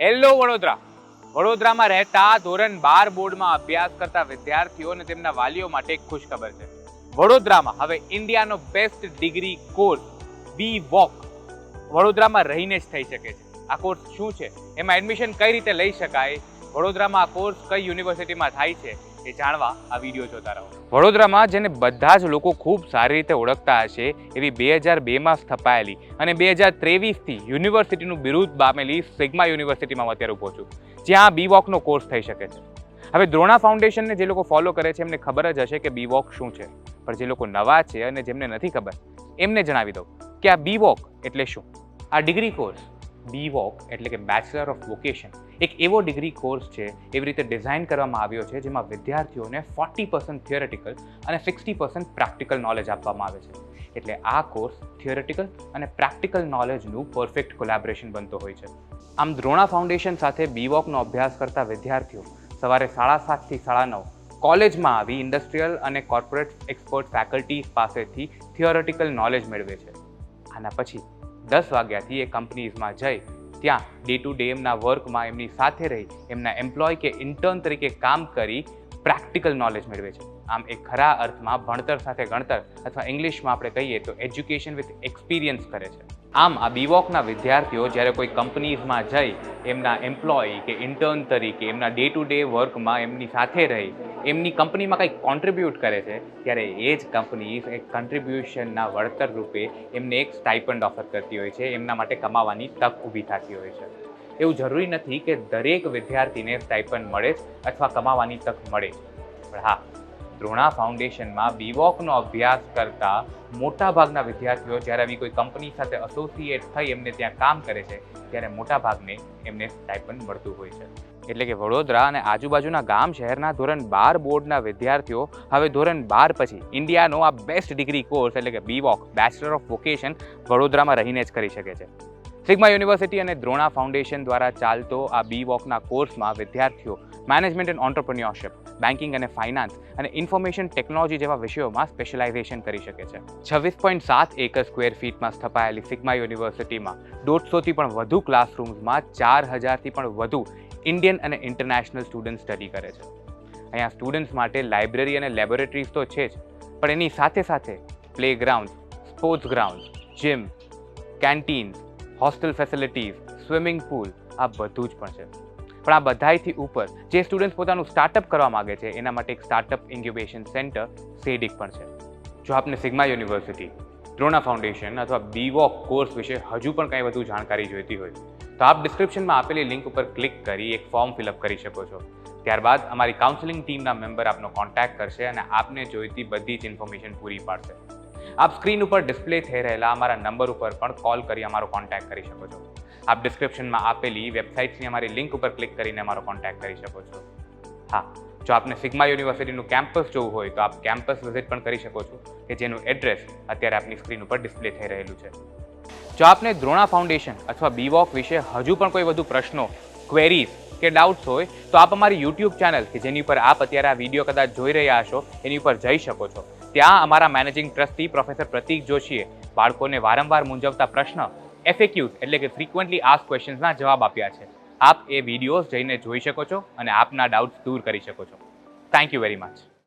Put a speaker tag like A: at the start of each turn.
A: Hello Vadodara. વડોદરામાં રહેતા ધોરણ 12 બોર્ડમાં અભ્યાસ કરતા વિદ્યાર્થીઓ અને તેમના વાલીઓ માટે એક ખુશખબર છે. વડોદરામાં હવે ઇન્ડિયાનો બેસ્ટ ડિગ્રી કોર્સ BVOC વડોદરામાં રહીને જ થઈ શકે છે. આ કોર્સ શું છે, એમાં એડમિશન કઈ રીતે લઈ શકાય, વડોદરામાં આ કોર્સ કઈ યુનિવર્સિટીમાં થાય છે, એ જાણવા આ વિડીયો જોતા રહો. વડોદરામાં જેને બધા જ લોકો ખૂબ સારી રીતે ઓળખતા હશે એવી 2002માં સ્થપાયેલી અને 2023થી યુનિવર્સિટીનું બિરુદ પામેલી સિગ્મા યુનિવર્સિટીમાં હું અત્યારે ઊભો છું, જ્યાં BVOCનો કોર્સ થઈ શકે છે. હવે દ્રોણા ફાઉન્ડેશનને જે લોકો ફોલો કરે છે એમને ખબર જ હશે કે BVOC શું છે, પણ જે લોકો નવા છે અને જેમને નથી ખબર એમને જણાવી દઉં કે આ BVOC એટલે શું. આ ડિગ્રી કોર્સ BVOC એટલે કે બેચલર ઓફ વોકેશન એક એવો ડિગ્રી કોર્સ છે, એવી રીતે ડિઝાઇન કરવામાં આવ્યો છે જેમાં વિદ્યાર્થીઓને 40% થિયોરેટિકલ અને 60% પ્રેક્ટિકલ નોલેજ આપવામાં આવે છે. એટલે આ કોર્સ થિયોરેટિકલ અને પ્રેક્ટિકલ નોલેજનું પરફેક્ટ કોલેબોરેશન બનતો હોય છે. આમ દ્રોણા ફાઉન્ડેશન સાથે BVOCનો અભ્યાસ કરતા વિદ્યાર્થીઓ સવારે 7:30 થી 9:30 કોલેજમાં આવી ઇન્ડસ્ટ્રીયલ અને કોર્પોરેટ એક્સપર્ટ ફેકલ્ટીઝ પાસેથી થિયોરેટિકલ નોલેજ મેળવે છે. આના પછી 10 વાગ્યાથી એ કંપનીઝમાં જઈ ત્યાં ડે ટુ ડે એમના વર્કમાં એમની સાથે રહી એમના એમ્પ્લોય કે ઇન્ટર્ન તરીકે કામ કરી પ્રેક્ટિકલ નોલેજ મેળવે છે. આમ એ ખરા અર્થમાં ભણતર સાથે ગણતર અથવા ઇંગ્લિશમાં આપણે કહીએ તો એજ્યુકેશન વિથ એક્સપિરિયન્સ કરે છે. આમ આ BVOCના વિદ્યાર્થીઓ જ્યારે કોઈ કંપનીઝમાં જઈ એમના એમ્પ્લોય કે ઇન્ટર્ન તરીકે એમના ડે ટુ ડે વર્કમાં એમની સાથે રહી એમની કંપનીમાં કંઈક કોન્ટ્રીબ્યુટ કરે છે, ત્યારે એ જ કંપનીઝ એક કન્ટ્રીબ્યુશનના વળતર રૂપે એમને એક સ્ટાઇપન્ડ ઓફર કરતી હોય છે, એમના માટે કમાવાની તક ઊભી થતી હોય છે. એવું જરૂરી નથી કે દરેક વિદ્યાર્થીને સ્ટાઇપન્ડ મળે જ અથવા કમાવાની તક મળે જ, પણ હા, દ્રોણા ફાઉન્ડેશનમાં BVOCનો અભ્યાસ કરતા મોટાભાગના વિદ્યાર્થીઓ જ્યારે આવી કોઈ કંપની સાથે એસોસિએટ થઈ એમને ત્યાં કામ કરે છે ત્યારે મોટાભાગને એમને સ્ટાઇપન્ડ મળતું હોય છે. એટલે કે વડોદરા અને આજુબાજુના ગામ શહેરના ધોરણ 12 બોર્ડના વિદ્યાર્થીઓ હવે ધોરણ 12 પછી ઇન્ડિયાનો આ બેસ્ટ ડિગ્રી કોર્સ એટલે કે BVOC બેચલર ઓફ વોકેશન વડોદરામાં રહીને જ કરી શકે છે. સિગ્મા યુનિવર્સિટી અને દ્રોણા ફાઉન્ડેશન દ્વારા ચાલતો આ BVOCના કોર્સમાં વિદ્યાર્થીઓ મેનેજમેન્ટ એન્ડ ઓન્ટરપ્રિન્યોરશિપ, બેન્કિંગ અને ફાઇનાન્સ અને ઇન્ફોર્મેશન ટેકનોલોજી જેવા વિષયોમાં સ્પેશિયલાઇઝેશન કરી શકે છે. 26.7 એકર સ્ક્વેર ફીટમાં સ્થપાયેલી સિગ્મા યુનિવર્સિટીમાં 150થી પણ વધુ ક્લાસરૂમ્સમાં 4000થી પણ વધુ ઇન્ડિયન અને ઇન્ટરનેશનલ સ્ટુડન્ટ સ્ટડી કરે છે. અહીંયા સ્ટુડન્ટ્સ માટે લાઇબ્રેરી અને લેબોરેટરીઝ તો છે જ, પણ એની સાથે સાથે playground, sports ground, gym, canteen, hostel facilities, swimming pool આ બધું જ પણ છે. પણ આ બધાથી ઉપર જે સ્ટુડન્ટ્સ પોતાનું સ્ટાર્ટઅપ કરવા માગે છે એના માટે એક સ્ટાર્ટઅપ ઇન્ક્યુબેશન સેન્ટર SEDIC પણ છે. જો આપને સિગ્મા યુનિવર્સિટી, દ્રોણા ફાઉન્ડેશન અથવા BVOC કોર્સ વિશે હજુ પણ કંઈ વધુ જાણકારી જોઈતી હોય તો આપ ડિસ્ક્રિપ્શનમાં આપેલી લિંક ઉપર ક્લિક કરી એક ફોર્મ ફિલઅપ કરી શકો છો. ત્યારબાદ અમારી કાઉન્સેલિંગ ટીમના મેમ્બર આપનો કોન્ટેક્ટ કરશે અને આપને જોઈતી બધી જ ઇન્ફોર્મેશન પૂરી પાડશે. આપ સ્ક્રીન ઉપર ડિસ્પ્લે થઈ રહેલા અમારા નંબર ઉપર પણ કોલ કરી અમારો કોન્ટેક્ટ કરી શકો છો. આપ ડિસ્ક્રિપ્શનમાં આપેલી વેબસાઇટ્સની અમારી લિંક ઉપર ક્લિક કરીને અમારો કોન્ટેક્ટ કરી શકો છો. હા, જો આપને સિગ્મા યુનિવર્સિટીનું કેમ્પસ જોવું હોય તો આપ કેમ્પસ વિઝિટ પણ કરી શકો છો, કે જેનું એડ્રેસ અત્યારે આપની સ્ક્રીન ઉપર ડિસ્પ્લે થઈ રહેલું છે. જો આપને દ્રોણા ફાઉન્ડેશન અથવા BVOC વિશે હજુ પણ કોઈ વધુ પ્રશ્નો, ક્વેરીઝ કે ડાઉટ્સ હોય તો આપ અમારી YouTube ચેનલ કે જેની ઉપર આપ અત્યારે આ વિડીયો કદાચ જોઈ રહ્યા છો એની ઉપર જઈ શકો છો. ત્યાં અમારા મેનેજિંગ ટ્રસ્ટી પ્રોફેસર પ્રતીક જોશીએ બાળકોને વારંવાર મૂંઝવતા પ્રશ્ન FAQs એટલે કે ફ્રીક્વન્ટલી આસ્ક ક્વેશ્ચન્સના જવાબ આપ્યા છે. આપ એ વિડીયોઝ જઈને જોઈ શકો છો અને આપના ડાઉટ્સ દૂર કરી શકો છો. Thank you very much.